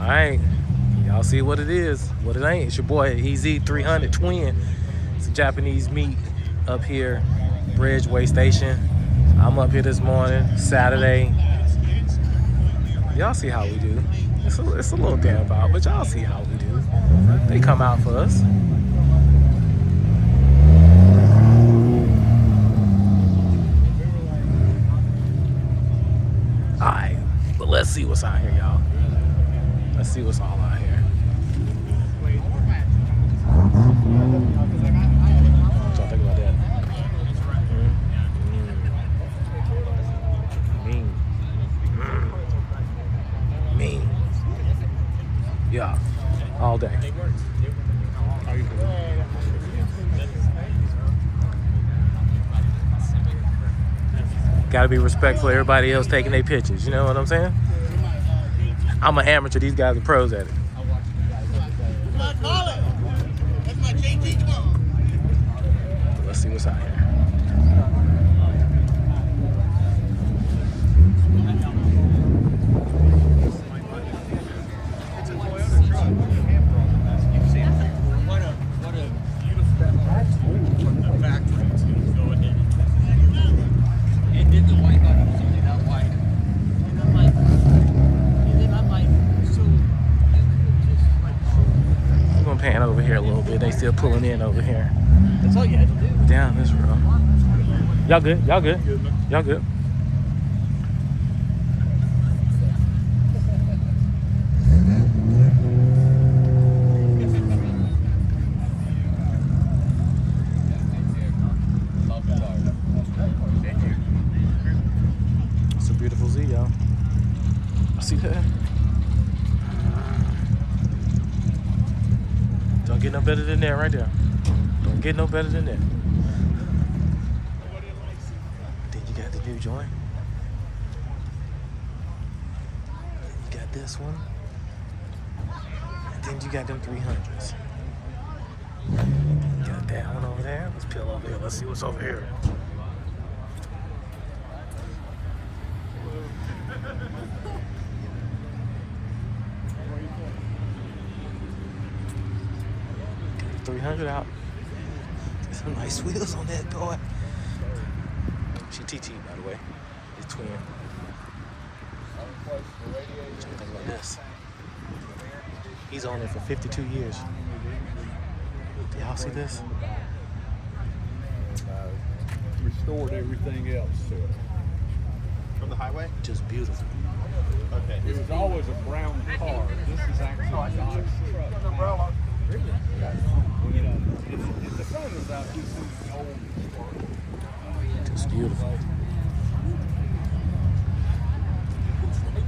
right. Y'all see what it is, what it ain't. It's your boy EZ300 Twin. It's a Japanese meat up here, Bridgeway Station. I'm up here this morning, Saturday. Y'all see how we do. It's a little damp out, but y'all see how we do. They come out for us. Alright, but let's see what's out here, y'all. Let's see what's all out here. What y'all think about that? Mean. Yeah, all day. Gotta be respectful of everybody else taking their pictures, you know what I'm saying? I'm an amateur, these guys are pros at it. Let's see what's out here. Pan over here a little bit. They still pulling in over here. That's all you had to do. Down this road. Y'all good? Y'all good? Y'all good? It's a beautiful Z, y'all. See that? Don't get no better than that right there. Don't get no better than that. Then you got the new joint. Then you got this one. And then you got them 300s. You got that one over there. Let's peel over here. Let's see what's over here. Got the 300 out. Some nice wheels on that boy. She TT, by the way. It's twin. What you think about this? He's on it for 52 years. Do y'all see this? Restored everything else to it. From the highway? Just beautiful. Okay. It was always a brown car. This is actually a Dodge truck. Really? You know, if the sun was out, you'd see the old story. Just beautiful.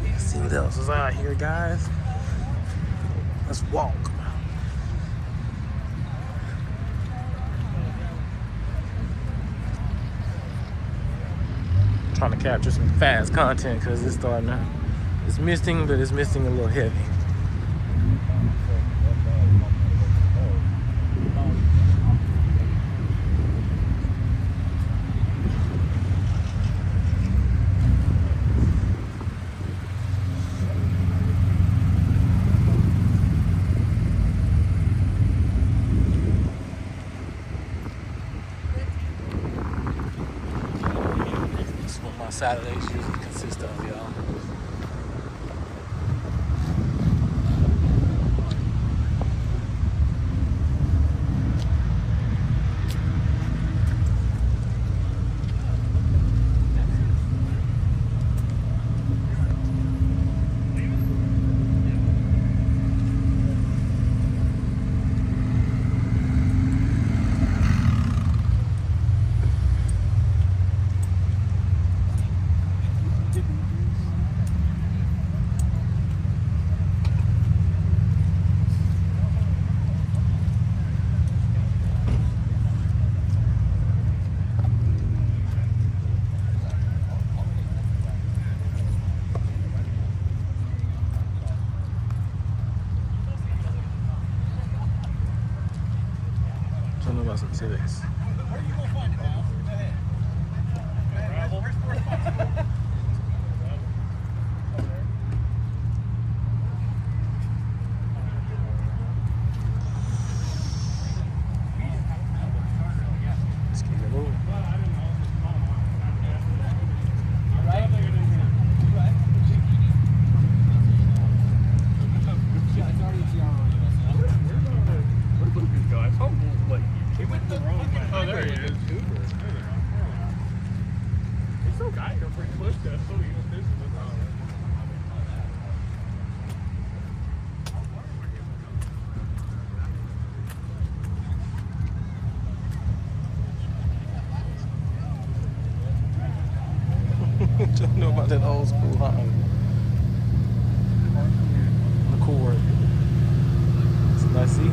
Let's see what else is out here, guys. Let's walk. Trying to capture some fast content because it's starting to, it's misting, but it's misting a little heavy. Saturdays usually consist of, y'all. Tell me about some civics. Don't know about that old school Honda Accord. It's a nice seat.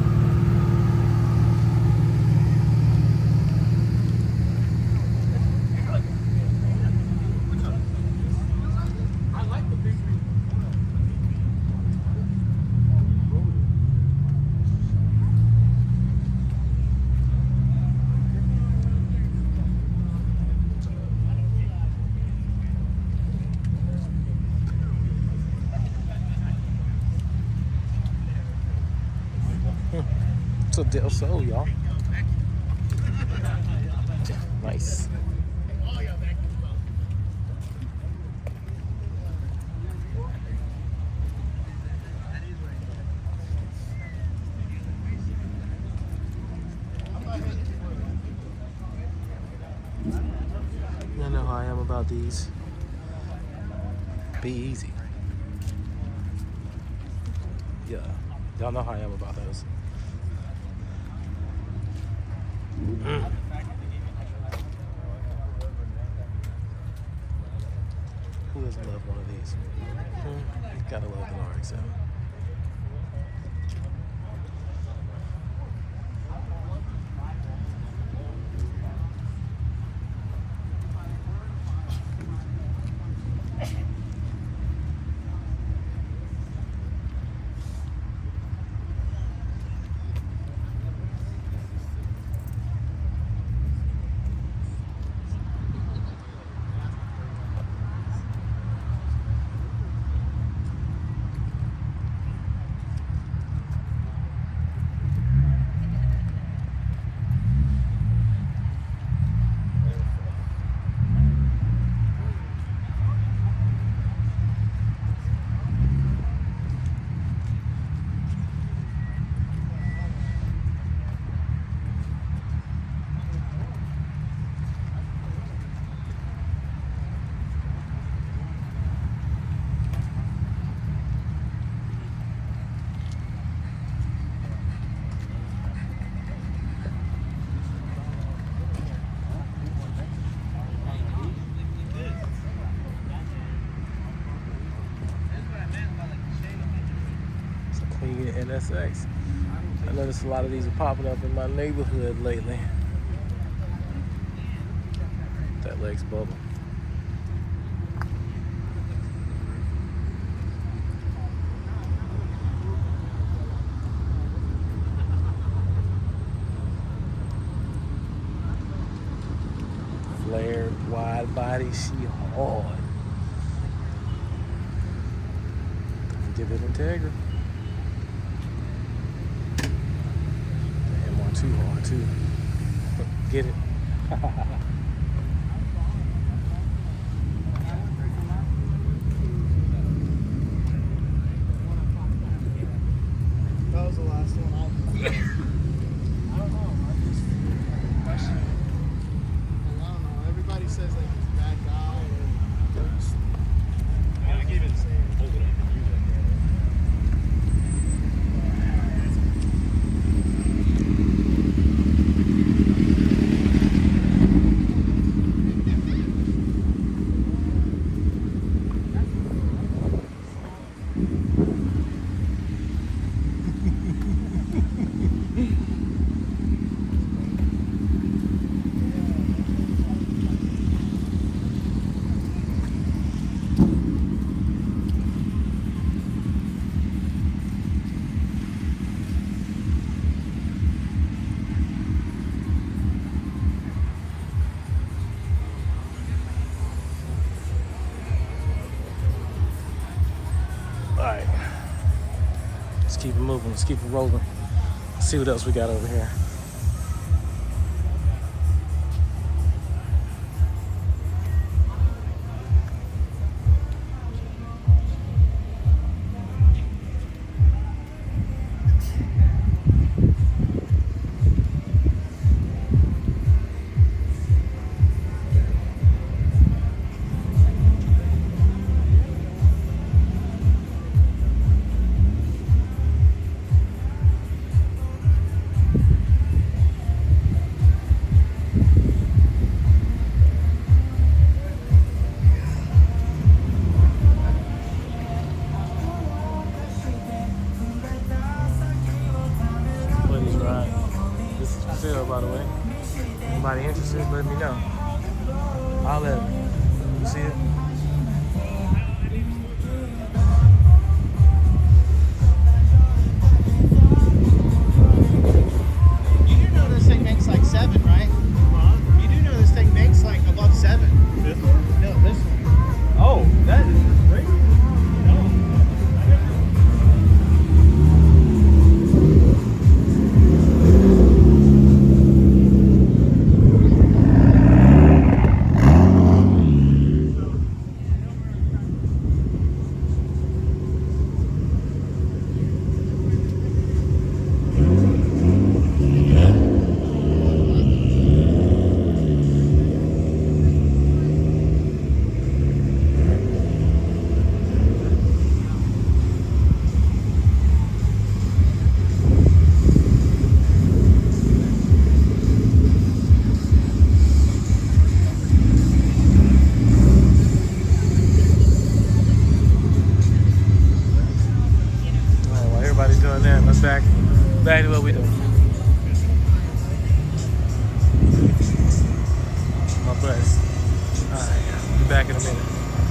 It's a Del Sol, y'all. Nice. I know how I am about these. Be easy. Yeah, y'all know how I am about those. Who doesn't love one of these? Gotta love an RX-7. Clean NSX. I noticed a lot of these are popping up in my neighborhood lately. That leg's bubble. Flared wide body, she hard. Don't forget that Integra. Too hard too. Get it? That was the last one. I don't know. I just question it. I don't know. Everybody says like he's a bad guy or ghost. I gave it the same. Alright. Let's keep it moving. Let's keep it rolling. Let's see what else we got over here. the way. Anybody interested, let me know. I'll let you see it. You do know this thing makes like 7, right? You do know this thing makes like above 7. This one? No, this one. Oh, that is great. No. Alright, while everybody's doing that, let's back to what we do. My bus. Alright, be back in a minute.